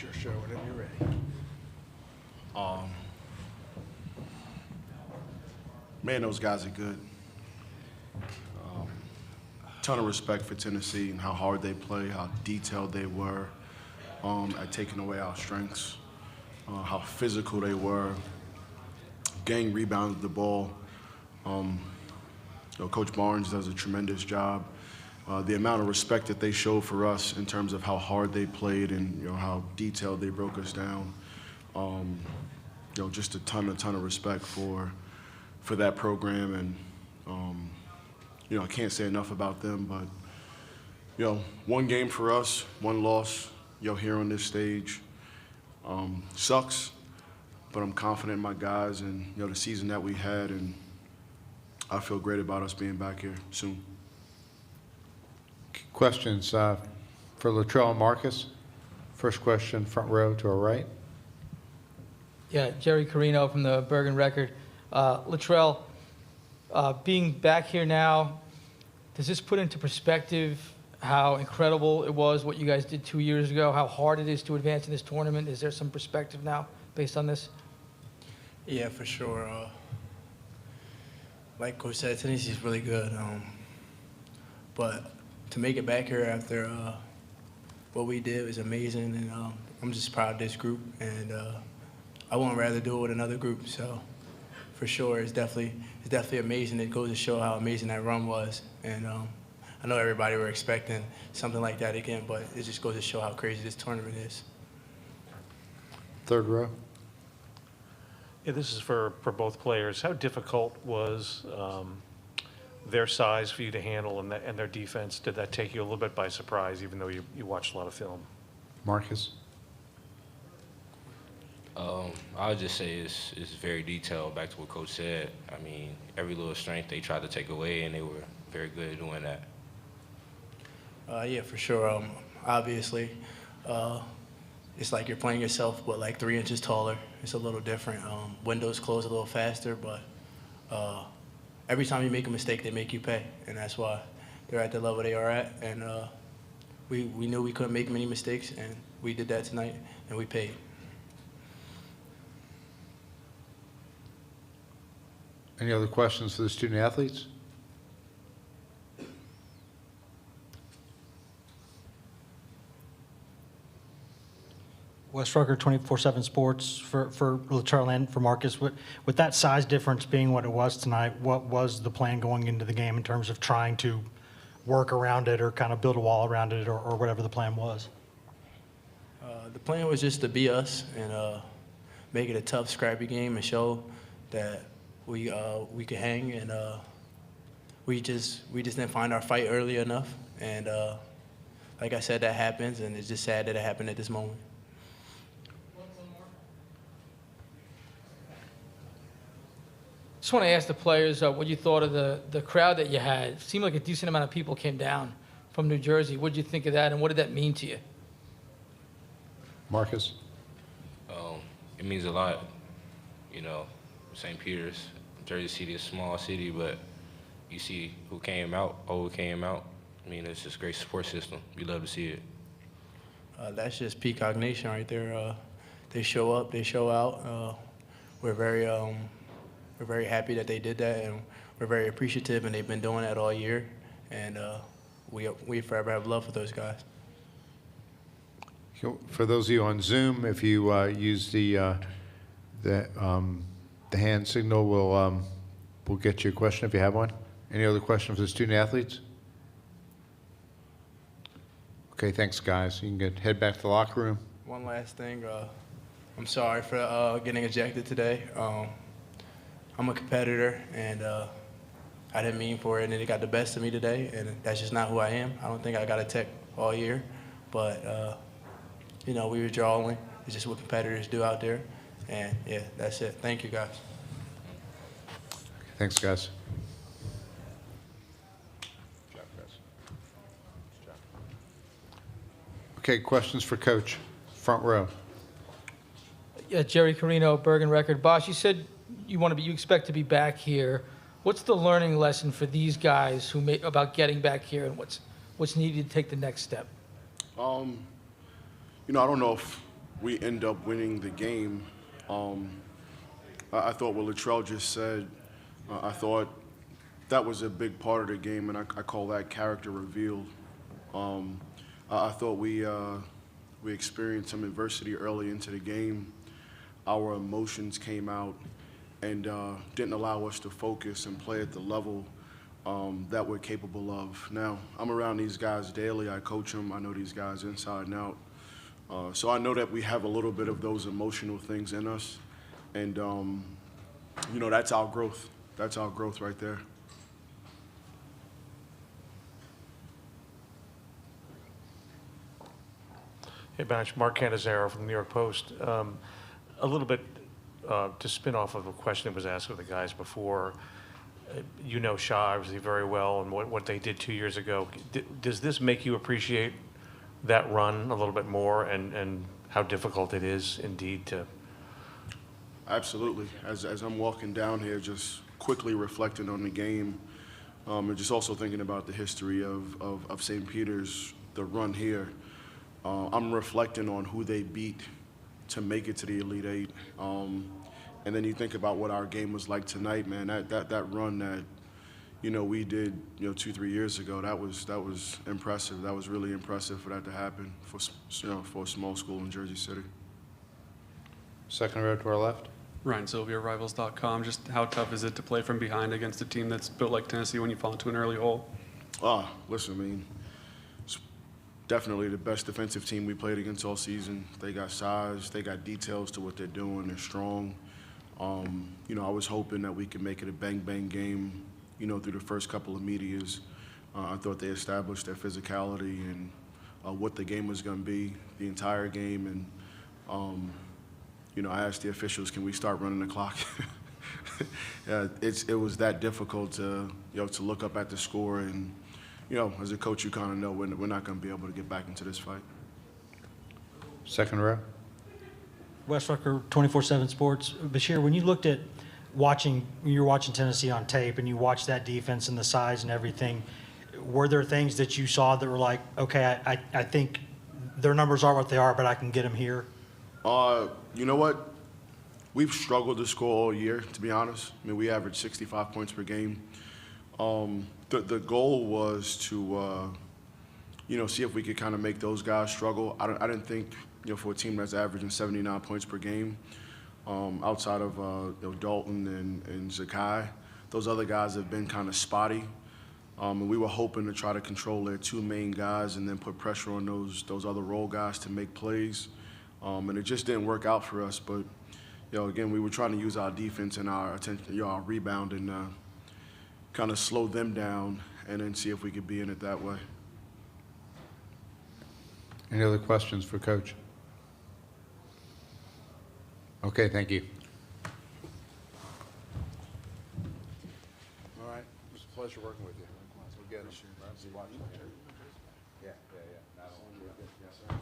It's your show whenever you're ready. Man, those guys are good. Ton of respect for Tennessee and how hard they play, how detailed they were at taking away our strengths, how physical they were, gang rebounded the ball. Coach Barnes does a tremendous job. The amount of respect that they showed for us in terms of how hard they played and how detailed they broke us down. Just a ton of respect for that program, and I can't say enough about them. But one game for us, one loss. Here on this stage sucks, but I'm confident in my guys and the season that we had, and I feel great about us being back here soon. Questions for Latrell and Marcus? First question, front row to our right. Yeah, Jerry Carino from the Bergen Record. Latrell, being back here now, does this put into perspective how incredible it was what you guys did 2 years ago, how hard it is to advance in this tournament? Is there some perspective now based on this? Yeah, for sure. Like Coach said, Tennessee's really good. But to make it back here after what we did was amazing, and I'm just proud of this group, and I wouldn't rather do it with another group. So for sure, it's definitely amazing. It goes to show how amazing that run was, and I know everybody were expecting something like that again, but it just goes to show how crazy this tournament is. Third row. Yeah, this is for both players. How difficult was their size for you to handle and their defense? Did that take you a little bit by surprise, even though you watched a lot of film? Marcus. I would just say it's very detailed, back to what Coach said. I mean, every little strength they tried to take away, and they were very good at doing that. Yeah, for sure. Obviously, it's like you're playing yourself, but like 3 inches taller. It's a little different. Windows close a little faster, but every time you make a mistake, they make you pay, and that's why they're at the level they are at. And we knew we couldn't make many mistakes, and we did that tonight, and we paid. Any other questions for the student athletes? Wes Rucker, 24/7 Sports, for Latrell and for Marcus. With that size difference being what it was tonight, what was the plan going into the game in terms of trying to work around it or kind of build a wall around it, or whatever the plan was? The plan was just to be us and make it a tough, scrappy game and show that we could hang, and we just didn't find our fight early enough. And like I said, that happens, and it's just sad that it happened at this moment. Just want to ask the players what you thought of the crowd that you had. It seemed like a decent amount of people came down from New Jersey. What did you think of that, and what did that mean to you? Marcus. It means a lot. St. Peter's, Jersey City is a small city, but you see who came out. I mean, it's just a great support system. We love to see it. That's just Peacock Nation right there. They show up, they show out. We're very happy that they did that, and we're very appreciative, and they've been doing that all year. And we forever have love for those guys. For those of you on Zoom, if you use the hand signal, we'll get you a question if you have one. Any other questions for the student athletes? Okay, thanks, guys. You can head back to the locker room. One last thing. I'm sorry for getting ejected today. I'm a competitor, and I didn't mean for it, and it got the best of me today, and that's just not who I am. I don't think I got a tech all year, but we were drawing. It's just what competitors do out there, and yeah, that's it. Thank you, guys. Thanks, guys. Okay, questions for Coach? Front row. Yeah, Jerry Carino, Bergen Record. Boss, you said you expect to be back here. What's the learning lesson for these guys about getting back here, and what's needed to take the next step? I don't know if we end up winning the game. I thought what Latrell just said, I thought that was a big part of the game, and I call that character reveal. I thought we experienced some adversity early into the game. Our emotions came out and didn't allow us to focus and play at the level that we're capable of. Now, I'm around these guys daily. I coach them. I know these guys inside and out. So I know that we have a little bit of those emotional things in us. And, you know, that's our growth. That's our growth right there. Hey, Bench, Mark Cannizzaro from the New York Post. A little bit to spin off of a question that was asked of the guys before. You know Shaw obviously very well and what they did 2 years ago. Does this make you appreciate that run a little bit more and how difficult it is indeed to? Absolutely. As I'm walking down here, just quickly reflecting on the game, and just also thinking about the history of St. Peter's, the run here, I'm reflecting on who they beat to make it to the Elite Eight. And then you think about what our game was like tonight, man. That run that, you know, we did, 2-3 years ago. That was impressive. That was really impressive for that to happen for a small school in Jersey City. Second row to our left. Ryan Sylvia, Rivals.com. Just how tough is it to play from behind against a team that's built like Tennessee when you fall into an early hole? Listen, I mean, it's definitely the best defensive team we played against all season. They got size, they got details to what they're doing. They're strong. I was hoping that we could make it a bang-bang game, through the first couple of medias. I thought they established their physicality and what the game was going to be the entire game. And, I asked the officials, can we start running the clock? It was that difficult to look up at the score. And, as a coach, you kind of know we're not going to be able to get back into this fight. Second row. Wes Rucker, 24/7 Sports. Bashir, when you looked at you're watching Tennessee on tape and you watched that defense and the size and everything, were there things that you saw that were like, okay, I think their numbers are what they are, but I can get them here? You know what? We've struggled to score all year, to be honest. I mean, we averaged 65 points per game. The goal was to, see if we could kind of make those guys struggle. I didn't think, for a team that's averaging 79 points per game, outside of Dalton and Zakai, those other guys have been kind of spotty. And we were hoping to try to control their two main guys and then put pressure on those other role guys to make plays. And it just didn't work out for us. But, again, we were trying to use our defense and our attention, our rebound, and kind of slow them down and then see if we could be in it that way. Any other questions for Coach? Okay, thank you. All right. It was a pleasure working with you. We'll get it. Yeah. Not only. Yes, sir.